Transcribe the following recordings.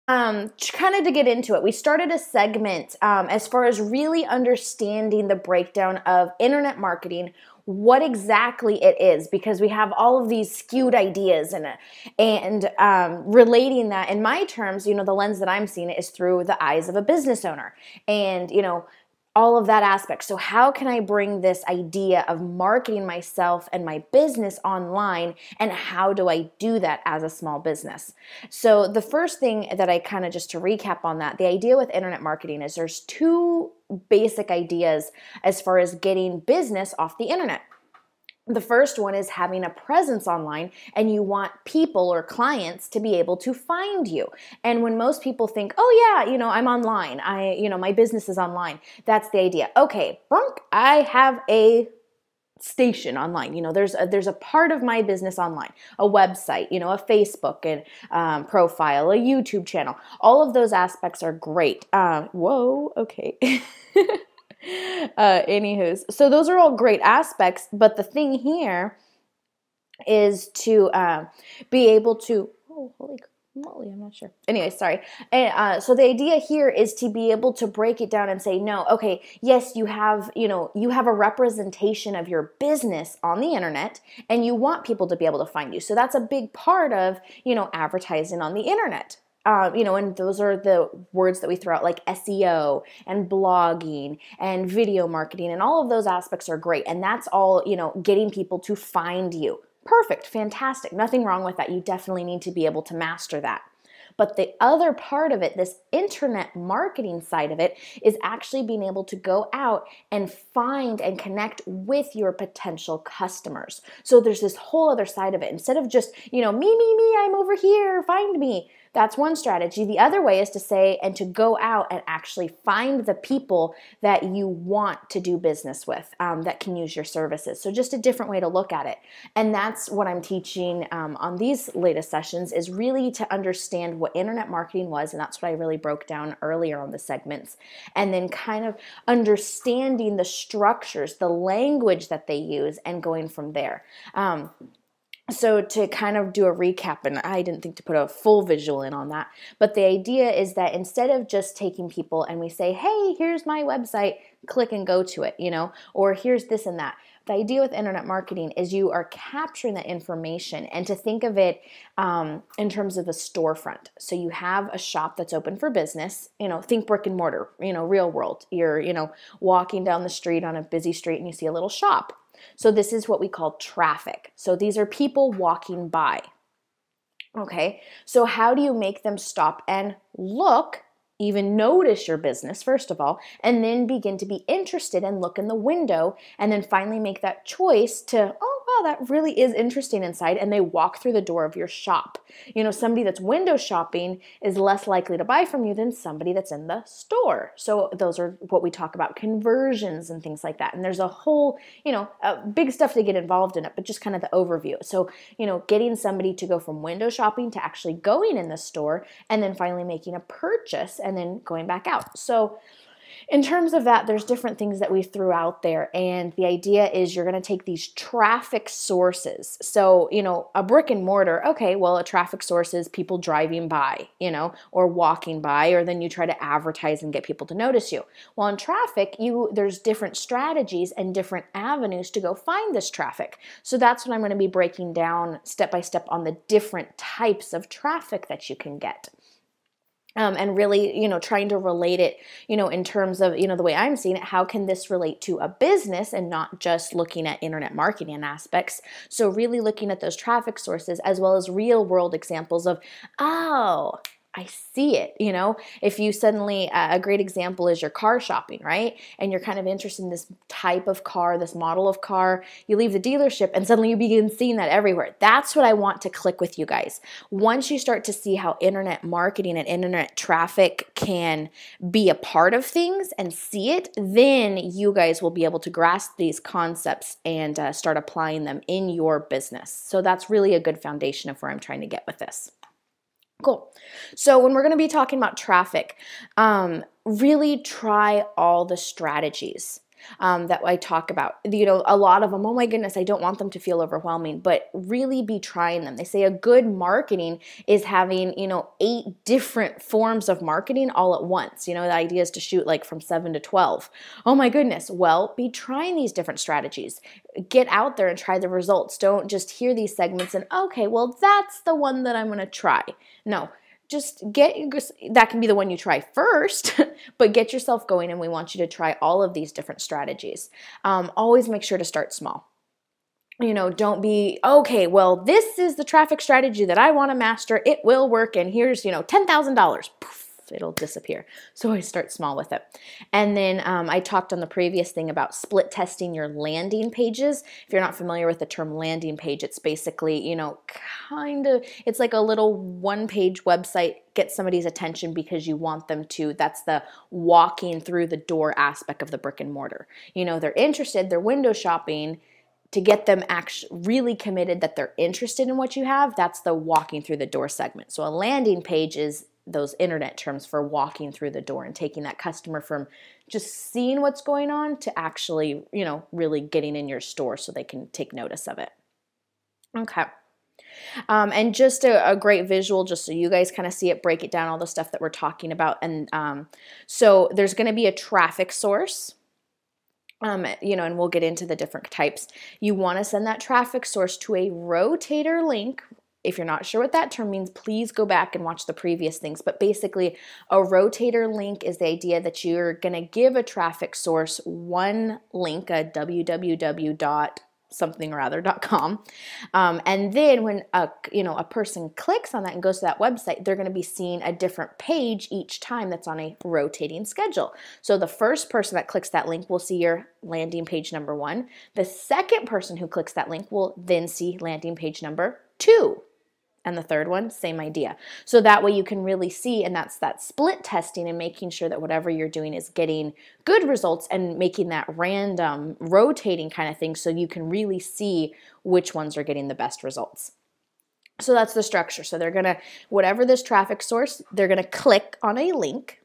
Kind of to get into it, we started a segment as far as really understanding the breakdown of internet marketing, what exactly it is, because we have all of these skewed ideas in it, and relating that in my terms, the lens that I'm seeing it is through the eyes of a business owner, and all of that aspect. So how can I bring this idea of marketing myself and my business online, and how do I do that as a small business? So the first thing that I kind of, just to recap on that, the idea with internet marketing is there's two basic ideas as far as getting business off the internet. The first one is having a presence online, and you want people or clients to be able to find you. And when most people think, oh yeah, I'm online, my business is online, that's the idea. Okay, bunk, I have a station online. There's a part of my business online, a website, a Facebook and profile, a YouTube channel. All of those aspects are great. Whoa, okay. Anywho's, so those are all great aspects, but the thing here is to be able to, oh, holy moly, I'm not sure. Anyway, sorry. And so the idea here is to be able to break it down and say, no, okay, yes, you have a representation of your business on the internet, and you want people to be able to find you. So that's a big part of, advertising on the internet. And those are the words that we throw out, like SEO and blogging and video marketing, and all of those aspects are great. And that's all, getting people to find you. Perfect, fantastic, nothing wrong with that. You definitely need to be able to master that. But the other part of it, this internet marketing side of it, is actually being able to go out and find and connect with your potential customers. So there's this whole other side of it. Instead of just, me, I'm over here, find me. That's one strategy. The other way is to say, and to go out and actually find the people that you want to do business with, that can use your services. So just a different way to look at it. And that's what I'm teaching on these latest sessions, is really to understand what internet marketing was. And that's what I really broke down earlier on the segments. And then kind of understanding the structures, the language that they use, and going from there. So to kind of do a recap, and I didn't think to put a full visual in on that, but the idea is that instead of just taking people and we say, hey, here's my website, click and go to it, or here's this and that. The idea with internet marketing is you are capturing that information, and to think of it in terms of a storefront. So you have a shop that's open for business, think brick and mortar, real world. You're, walking down the street on a busy street and you see a little shop. So this is what we call traffic. So these are people walking by. Okay, so how do you make them stop and look, even notice your business, first of all, and then begin to be interested and look in the window, and then finally make that choice to, oh, wow, that really is interesting inside, and they walk through the door of your shop. Somebody that's window shopping is less likely to buy from you than somebody that's in the store. So those are what we talk about, conversions and things like that. And there's a whole, big stuff to get involved in it, but just kind of the overview. So, getting somebody to go from window shopping to actually going in the store, and then finally making a purchase, and then going back out. So in terms of that, there's different things that we threw out there. And the idea is you're going to take these traffic sources. So, a brick and mortar, okay, well, a traffic source is people driving by, or walking by, or then you try to advertise and get people to notice you. Well, in traffic, there's different strategies and different avenues to go find this traffic. So that's what I'm going to be breaking down step by step on the different types of traffic that you can get. And really, trying to relate it, in terms of, the way I'm seeing it, how can this relate to a business and not just looking at internet marketing aspects? So really looking at those traffic sources as well as real world examples of, oh, I see it. If you suddenly, a great example is your car shopping, right? And you're kind of interested in this type of car, this model of car, you leave the dealership and suddenly you begin seeing that everywhere. That's what I want to click with you guys. Once you start to see how internet marketing and internet traffic can be a part of things and see it, then you guys will be able to grasp these concepts and start applying them in your business. So that's really a good foundation of where I'm trying to get with this. Cool. So when we're going to be talking about traffic, really try all the strategies. that I talk about. A lot of them, oh my goodness, I don't want them to feel overwhelming, but really be trying them. They say a good marketing is having, 8 different forms of marketing all at once. The idea is to shoot like from 7 to 12. Oh my goodness. Well, be trying these different strategies. Get out there and try the results. Don't just hear these segments and, okay, well, that's the one that I'm going to try. No. That can be the one you try first, but get yourself going, and we want you to try all of these different strategies. Always make sure to start small. Don't be, okay, well, this is the traffic strategy that I want to master. It will work, and here's, $10,000. Poof, it'll disappear. So I start small with it. And then I talked on the previous thing about split testing your landing pages. If you're not familiar with the term landing page, it's basically, it's like a little one-page website, get somebody's attention because you want them to. That's the walking through the door aspect of the brick and mortar. They're interested, they're window shopping. To get them actually really committed that they're interested in what you have, that's the walking through the door segment. So a landing page is those internet terms for walking through the door and taking that customer from just seeing what's going on to actually, really getting in your store so they can take notice of it. Okay. And just a great visual, just so you guys kind of see it, break it down, all the stuff that we're talking about. And so there's going to be a traffic source. And we'll get into the different types. You want to send that traffic source to a rotator link. If you're not sure what that term means, please go back and watch the previous things. But basically, a rotator link is the idea that you're going to give a traffic source one link, a www.somethingorother.com. And then when a person clicks on that and goes to that website, they're going to be seeing a different page each time that's on a rotating schedule. So the first person that clicks that link will see your landing page number 1. The second person who clicks that link will then see landing page number 2. And the third one, same idea. So that way you can really see, and that's that split testing and making sure that whatever you're doing is getting good results and making that random rotating kind of thing so you can really see which ones are getting the best results. So that's the structure. So they're going to, whatever this traffic source, they're going to click on a link.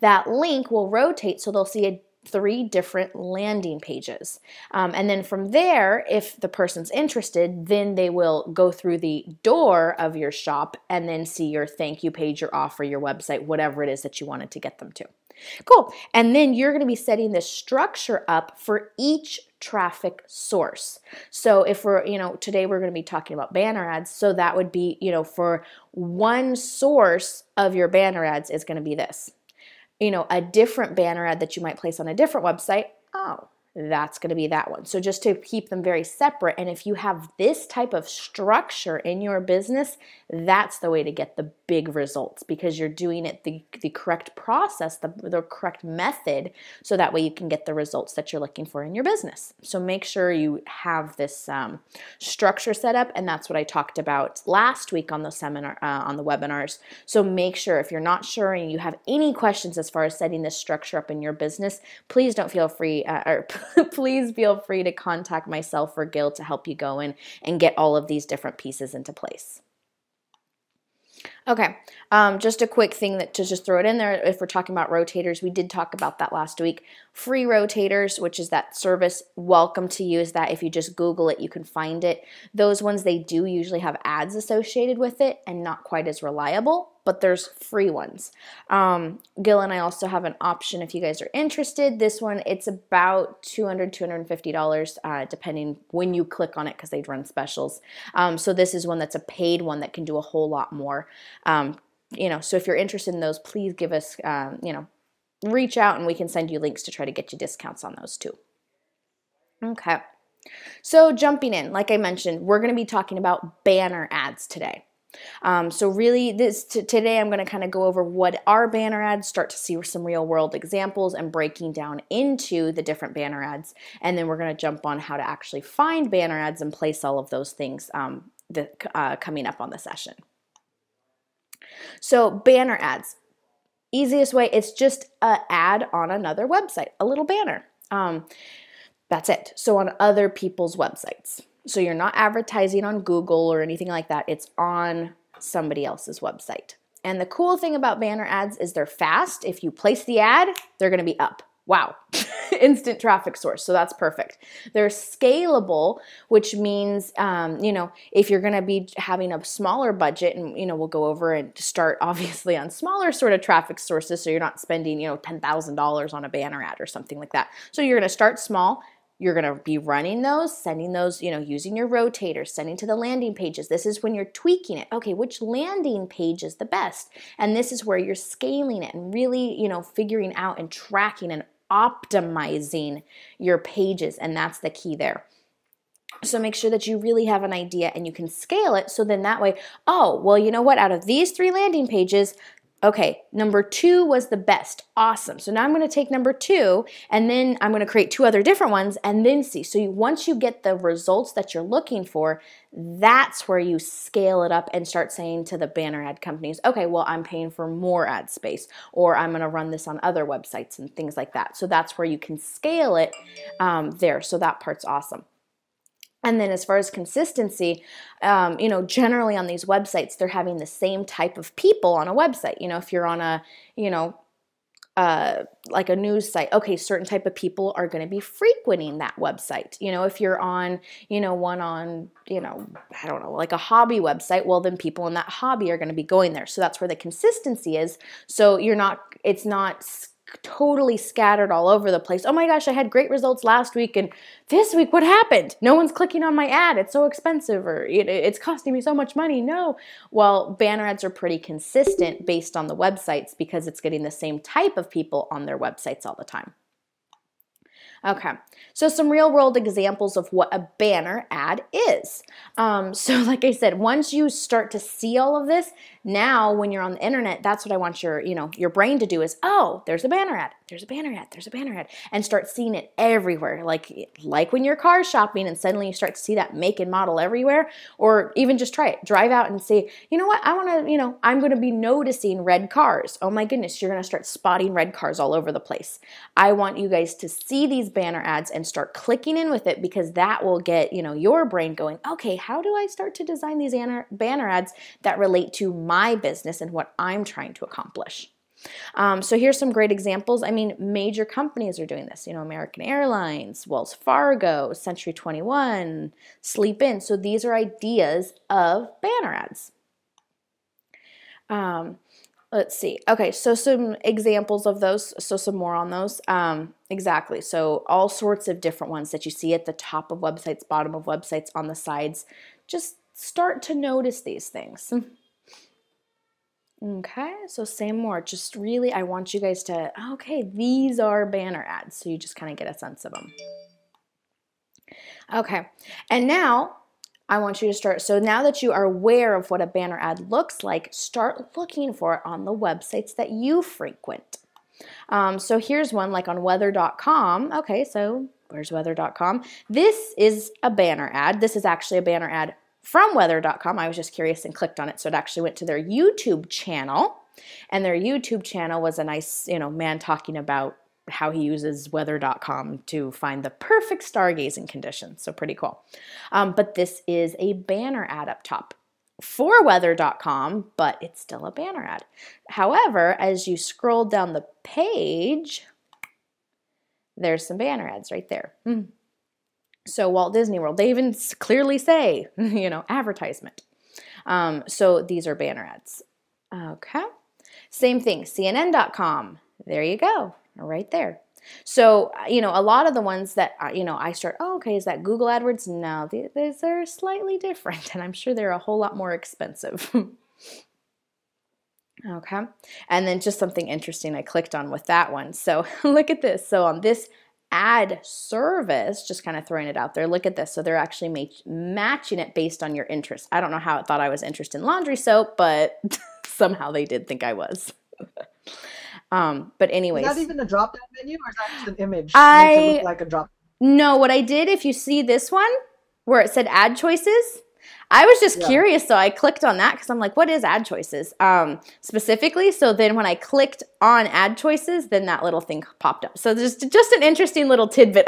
That link will rotate so they'll see 3 different landing pages. And then from there, if the person's interested, then they will go through the door of your shop and then see your thank you page, your offer, your website, whatever it is that you wanted to get them to. Cool. And then you're going to be setting this structure up for each traffic source. So if we're, today we're going to be talking about banner ads. So that would be, for one source of your banner ads is going to be this. A different banner ad that you might place on a different website, that's going to be that one. So just to keep them very separate, and if you have this type of structure in your business, that's the way to get the big results because you're doing it the correct process, the correct method, so that way you can get the results that you're looking for in your business. So make sure you have this structure set up, and that's what I talked about last week on the seminar, on the webinars. So make sure if you're not sure and you have any questions as far as setting this structure up in your business, please don't feel free, please feel free to contact myself or Gil to help you go in and get all of these different pieces into place. Okay, just a quick thing to just throw it in there. If we're talking about rotators, we did talk about that last week. Free rotators, which is that service, welcome to use that. If you just Google it, you can find it. Those ones, they do usually have ads associated with it and not quite as reliable, but there's free ones. Gil and I also have an option if you guys are interested. This one, it's about $200, $250, depending when you click on it because they run specials. So this is one that's a paid one that can do a whole lot more. So if you're interested in those, please give us, reach out and we can send you links to try to get you discounts on those too. Okay. So jumping in, like I mentioned, we're going to be talking about banner ads today. So really today I'm going to kind of go over what are banner ads, start to see some real world examples and breaking down into the different banner ads. And then we're going to jump on how to actually find banner ads and place all of those things coming up on the session. So banner ads, easiest way, it's just an ad on another website, a little banner. That's it. So on other people's websites. So you're not advertising on Google or anything like that. It's on somebody else's website. And the cool thing about banner ads is they're fast. If you place the ad, they're going to be up. Wow, instant traffic source. So that's perfect. They're scalable, which means, if you're going to be having a smaller budget, and, we'll go over and start obviously on smaller sort of traffic sources. So you're not spending, $10,000 on a banner ad or something like that. So you're going to start small. You're going to be running those, sending those, using your rotators, sending to the landing pages. This is when you're tweaking it. Okay, which landing page is the best? And this is where you're scaling it and really, figuring out and tracking and optimizing your pages, and that's the key there. So make sure that you really have an idea and you can scale it, so then that way, oh, well, you know what, out of these 3 landing pages, okay, number 2 was the best. Awesome. So now I'm going to take number 2, and then I'm going to create 2 other different ones and then see. So once you get the results that you're looking for, that's where you scale it up and start saying to the banner ad companies, okay, well, I'm paying for more ad space, or I'm going to run this on other websites and things like that. So that's where you can scale it there. So that part's awesome. And then as far as consistency, generally on these websites, they're having the same type of people on a website. If you're on a, like a news site, okay, certain type of people are going to be frequenting that website. If you're on, one on, I don't know, like a hobby website, well, then people in that hobby are going to be going there. So that's where the consistency is. So it's not totally scattered all over the place. Oh my gosh, I had great results last week, and this week what happened? No one's clicking on my ad. It's so expensive, or it's costing me so much money. No. Well, banner ads are pretty consistent based on the websites because it's getting the same type of people on their websites all the time. Okay, so some real world examples of what a banner ad is. So like I said, once you start to see all of this, now when you're on the internet, that's what I want your brain to do is, oh, there's a banner ad, there's a banner ad, there's a banner ad, and start seeing it everywhere. Like when you're car shopping and suddenly you start to see that make and model everywhere, or even just try it. Drive out and say, you know what, I want to, I'm going to be noticing red cars. Oh my goodness, you're going to start spotting red cars all over the place. I want you guys to see these banner ads and start clicking in with it, because that will get, your brain going, okay, how do I start to design these banner ads that relate to my business and what I'm trying to accomplish? So here's some great examples. I mean, major companies are doing this, American Airlines, Wells Fargo, Century 21, Sleep In. So these are ideas of banner ads. Let's see. Okay, so some examples of those. So some more on those. Exactly. So all sorts of different ones that you see at the top of websites, bottom of websites, on the sides. Just start to notice these things. Okay, so say more. Just really, I want you guys to, okay, these are banner ads. So you just kind of get a sense of them. Okay, and now I want you to start, so now that you are aware of what a banner ad looks like, start looking for it on the websites that you frequent. So here's one like on weather.com. Okay, so where's weather.com? This is a banner ad. This is actually a banner ad from weather.com. I was just curious and clicked on it, so it actually went to their YouTube channel, and their YouTube channel was a nice, man talking about how he uses weather.com to find the perfect stargazing conditions. So pretty cool. But this is a banner ad up top for weather.com, but it's still a banner ad. However, as you scroll down the page, there's some banner ads right there. So Walt Disney World, they even clearly say, advertisement. So these are banner ads. Okay. Same thing, CNN.com. There you go. Right there. So, a lot of the ones that, I start, okay, is that Google AdWords? No, these are slightly different, and I'm sure they're a whole lot more expensive. Okay. And then just something interesting I clicked on with that one. So look at this. So on this ad service, just kind of throwing it out there, look at this. So they're actually matching it based on your interest. I don't know how it thought I was interested in laundry soap, but somehow they did think I was. But anyways. Is that even a drop-down menu, or is that just an image made to look like a drop? No, what I did, if you see this one where it said ad choices, I was just curious, so I clicked on that because I'm like, what is ad choices specifically? So then when I clicked on ad choices, then that little thing popped up. So just an interesting little tidbit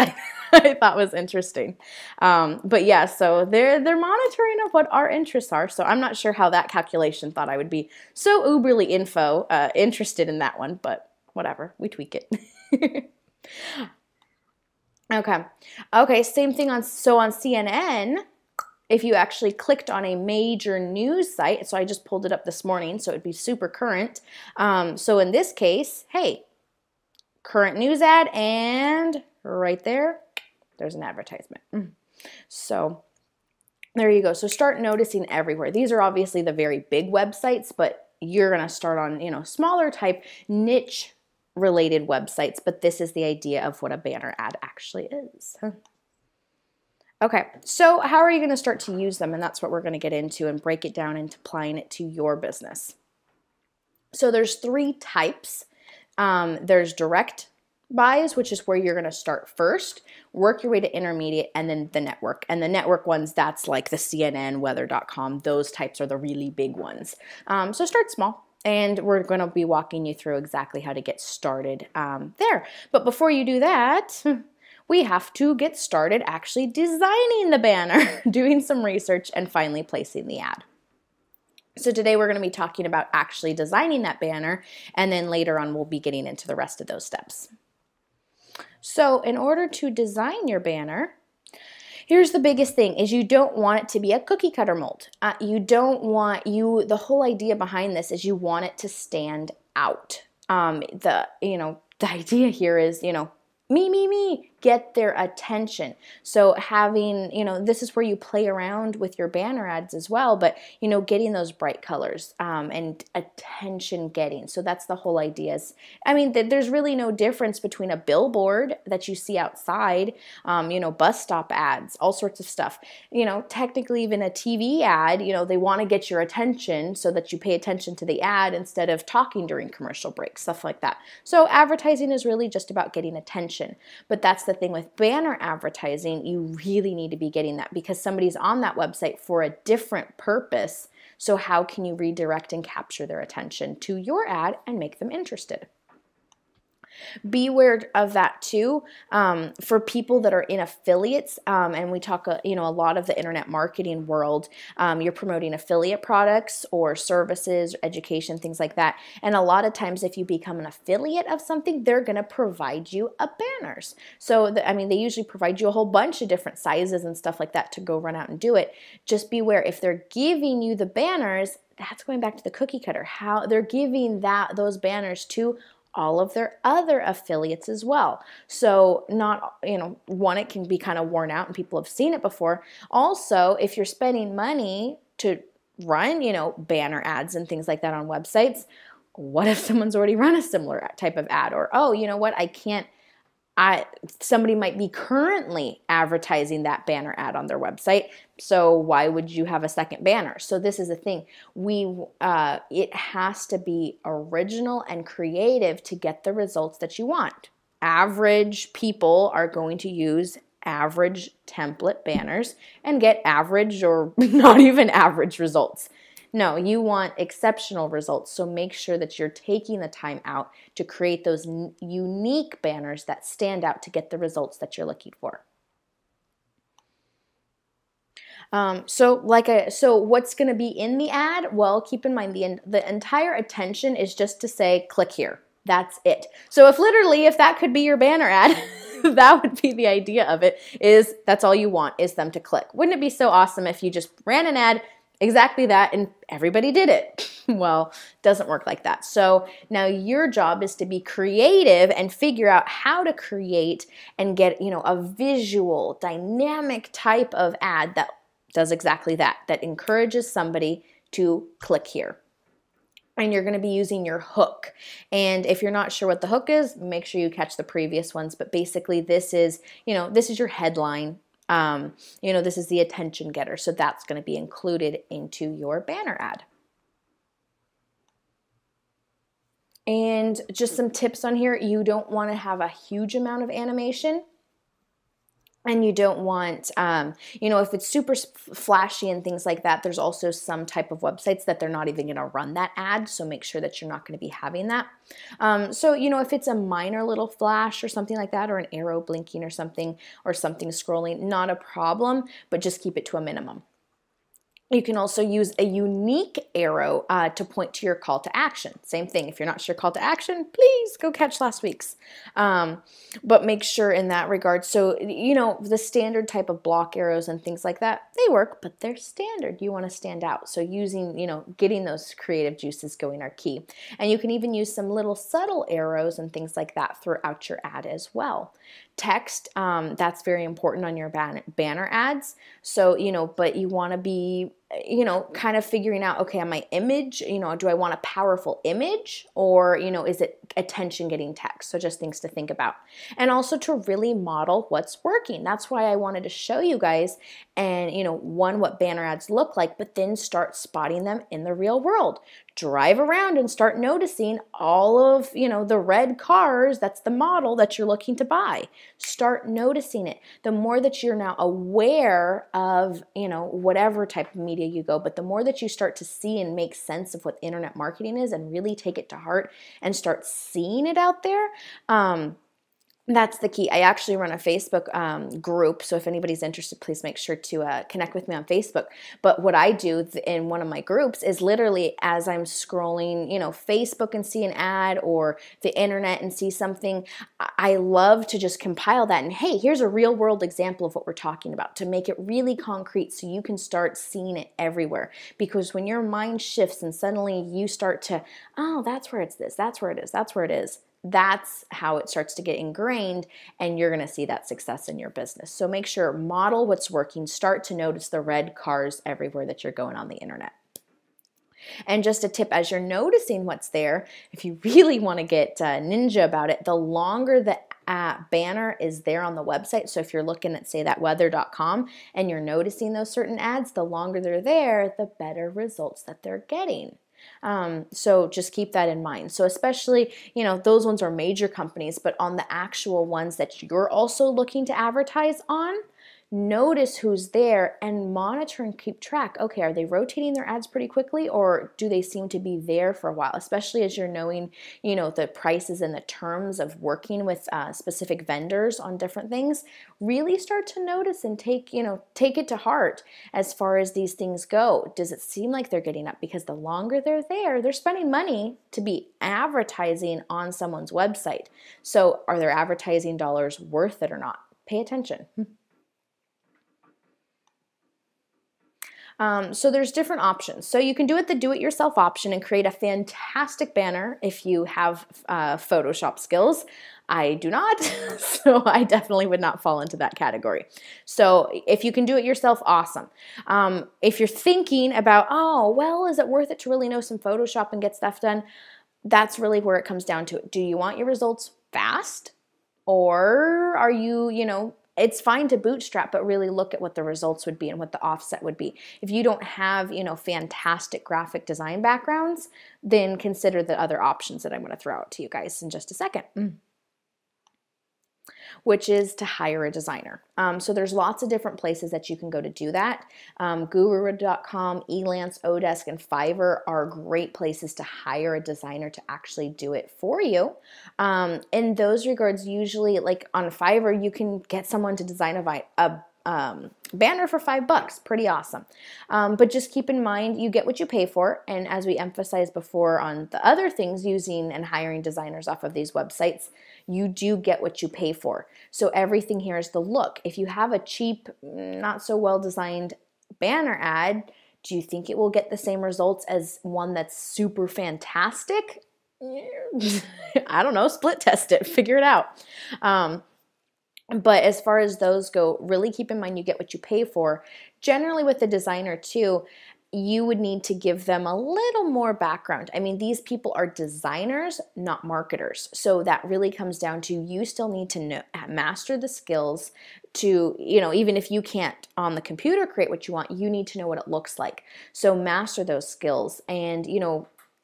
I thought was interesting. But yeah, so they're monitoring of what our interests are. So I'm not sure how that calculation thought I would be so uberly interested in that one, but whatever, we tweak it. Okay. Okay, same thing on CNN, if you actually clicked on a major news site, so I just pulled it up this morning, so it'd be super current. So in this case, hey, current news ad, and right there's an advertisement. So there you go. So start noticing everywhere. These are obviously the very big websites, but you're going to start on, smaller type niche related websites, but this is the idea of what a banner ad actually is. Okay, so how are you going to start to use them? And that's what we're going to get into and break it down into applying it to your business. So there's 3 types. There's direct buys, which is where you're going to start first, work your way to intermediate, and then the network. And the network ones, that's like the CNN, weather.com. Those types are the really big ones. So start small. And we're going to be walking you through exactly how to get started there. But before you do that, we have to get started actually designing the banner, doing some research, and finally placing the ad. So today we're going to be talking about actually designing that banner, and then later on we'll be getting into the rest of those steps. So in order to design your banner, here's the biggest thing is you don't want it to be a cookie cutter mold. The whole idea behind this is you want it to stand out. The idea here is, me, get their attention. So having, this is where you play around with your banner ads as well, but, getting those bright colors and attention getting. So that's the whole idea. There's really no difference between a billboard that you see outside, bus stop ads, all sorts of stuff. Technically even a TV ad, they want to get your attention so that you pay attention to the ad instead of talking during commercial breaks, stuff like that. So advertising is really just about getting attention. But that's the thing with banner advertising, you really need to be getting that because somebody's on that website for a different purpose. So how can you redirect and capture their attention to your ad and make them interested? Be aware of that too. For people that are in affiliates, and we talk, a lot of the internet marketing world, you're promoting affiliate products or services, education, things like that. And a lot of times if you become an affiliate of something, they're going to provide you banners. So, they usually provide you a whole bunch of different sizes and stuff like that to go run out and do it. Just beware if they're giving you the banners, that's going back to the cookie cutter, how they're giving those banners to all of their other affiliates as well. So not, one, it can be kind of worn out and people have seen it before. Also, if you're spending money to run, banner ads and things like that on websites, what if someone's already run a similar type of ad? Or, oh, you know what, somebody might be currently advertising that banner ad on their website. So why would you have a second banner? So this is the thing. It has to be original and creative to get the results that you want. Average people are going to use average template banners and get average or not even average results. No, you want exceptional results, so make sure that you're taking the time out to create those unique banners that stand out to get the results that you're looking for. So what's going to be in the ad? Well, keep in mind the entire attention is just to say, click here. That's it. So if that could be your banner ad, that would be the idea of it, is that's all you want is them to click. Wouldn't it be so awesome if you just ran an ad exactly that and everybody did it? Well, it doesn't work like that. So now your job is to be creative and figure out how to create and get, a visual, dynamic type of ad that does exactly that encourages somebody to click here. And you're going to be using your hook. And if you're not sure what the hook is, make sure you catch the previous ones. But basically this is your headline. This is the attention getter. So that's going to be included into your banner ad. And just some tips on here. You don't want to have a huge amount of animation. And you don't want, if it's super flashy and things like that, there's also some type of websites that they're not even going to run that ad. So make sure that you're not going to be having that. If it's a minor little flash or something like that, or an arrow blinking or something scrolling, not a problem, but just keep it to a minimum. You can also use a unique arrow to point to your call to action. Same thing. If you're not sure call to action, please go catch last week's. But make sure in that regard. So, the standard type of block arrows and things like that, they work, but they're standard. You want to stand out. So using, getting those creative juices going are key. And you can even use some little subtle arrows and things like that throughout your ad as well. Text, that's very important on your banner ads. So, but you want to be, kind of figuring out, okay, on my image, do I want a powerful image or, is it attention getting text? So just things to think about. And also to really model what's working. That's why I wanted to show you guys and, what banner ads look like, but then start spotting them in the real world. Drive around and start noticing all of, the red cars. That's the model that you're looking to buy. Start noticing it. The more that you're now aware of, whatever type of media you go, but the more that you start to see and make sense of what internet marketing is and really take it to heart and start seeing it out there, that's the key. I actually run a Facebook group, so if anybody's interested, please make sure to connect with me on Facebook. But what I do in one of my groups is literally as I'm scrolling, Facebook and see an ad or the internet and see something, I love to just compile that and hey, here's a real world example of what we're talking about to make it really concrete so you can start seeing it everywhere. Because when your mind shifts and suddenly you start to, oh, that's where it's this, that's where it is, that's where it is. That's how it starts to get ingrained and you're going to see that success in your business. So make sure, model what's working, start to notice the red cars everywhere that you're going on the internet. And just a tip, as you're noticing what's there, if you really want to get ninja about it, the longer the banner is there on the website, so if you're looking at, say, that weather.com and you're noticing those certain ads, the longer they're there, the better results that they're getting. So just keep that in mind. So especially, those ones are major companies, but on the actual ones that you're also looking to advertise on, notice who's there and monitor and keep track. Okay, are they rotating their ads pretty quickly or do they seem to be there for a while? Especially as you're knowing, the prices and the terms of working with specific vendors on different things, really start to notice and take it to heart as far as these things go. Does it seem like they're getting up? Because the longer they're there, they're spending money to be advertising on someone's website. So are their advertising dollars worth it or not? Pay attention. So there's different options. So you can do it the do-it-yourself option and create a fantastic banner if you have Photoshop skills. I do not, so I definitely would not fall into that category. So if you can do it yourself, awesome. If you're thinking about, oh, well, is it worth it to really know some Photoshop and get stuff done? That's really where it comes down to it. Do you want your results fast? Or are you, it's fine to bootstrap, but really look at what the results would be and what the offset would be. If you don't have, fantastic graphic design backgrounds, then consider the other options that I'm going to throw out to you guys in just a second. Which is to hire a designer. So there's lots of different places that you can go to do that. Guru.com, Elance, Odesk, and Fiverr are great places to hire a designer to actually do it for you. In those regards, usually like on Fiverr, you can get someone to design a banner for $5. Pretty awesome. But just keep in mind, you get what you pay for. And as we emphasized before on the other things, using and hiring designers off of these websites, you do get what you pay for. So everything here is the look. If you have a cheap, not so well designed banner ad, do you think it will get the same results as one that's super fantastic? I don't know, split test it, figure it out. But as far as those go, really keep in mind you get what you pay for. Generally with the designer too, you would need to give them a little more background. I mean, these people are designers, not marketers. So that really comes down to you still need to master the skills to, even if you can't on the computer create what you want, you need to know what it looks like. So master those skills and,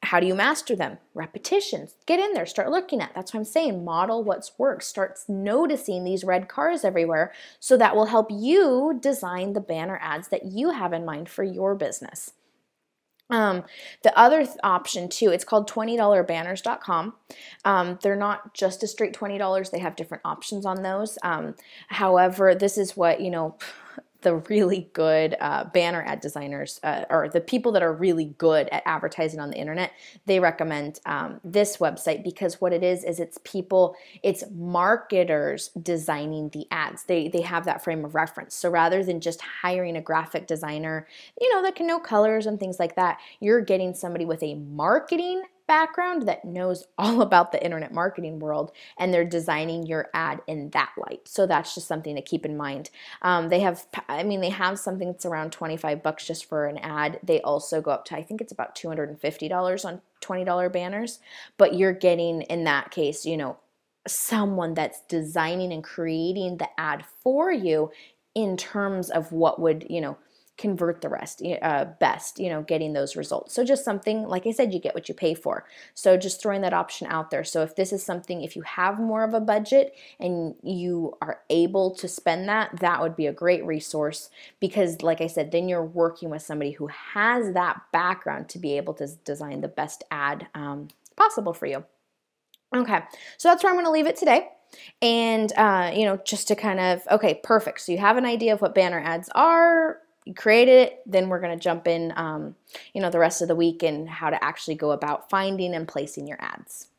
how do you master them? Repetitions. Get in there, start looking at. That's what I'm saying. Model what's worked. Start noticing these red cars everywhere so that will help you design the banner ads that you have in mind for your business. The other option too, it's called $20banners.com. They're not just a straight $20. They have different options on those. However, this is what, the really good banner ad designers, or the people that are really good at advertising on the internet, they recommend this website, because what it is it's people, it's marketers designing the ads. They have that frame of reference. So rather than just hiring a graphic designer, that can know colors and things like that, you're getting somebody with a marketing background that knows all about the internet marketing world, and they're designing your ad in that light. So that's just something to keep in mind. They have something that's around $25 just for an ad. They also go up to, I think it's about $250 on $20 banners, but you're getting, in that case, someone that's designing and creating the ad for you in terms of what would, convert the rest best, getting those results. So just something, like I said, you get what you pay for. So just throwing that option out there. So if this is something, if you have more of a budget and you are able to spend that, that would be a great resource, because like I said, then you're working with somebody who has that background to be able to design the best ad possible for you. Okay, so that's where I'm going to leave it today. And, just to kind of, okay, perfect. So you have an idea of what banner ads are, you created it, then we're going to jump in, the rest of the week and how to actually go about finding and placing your ads.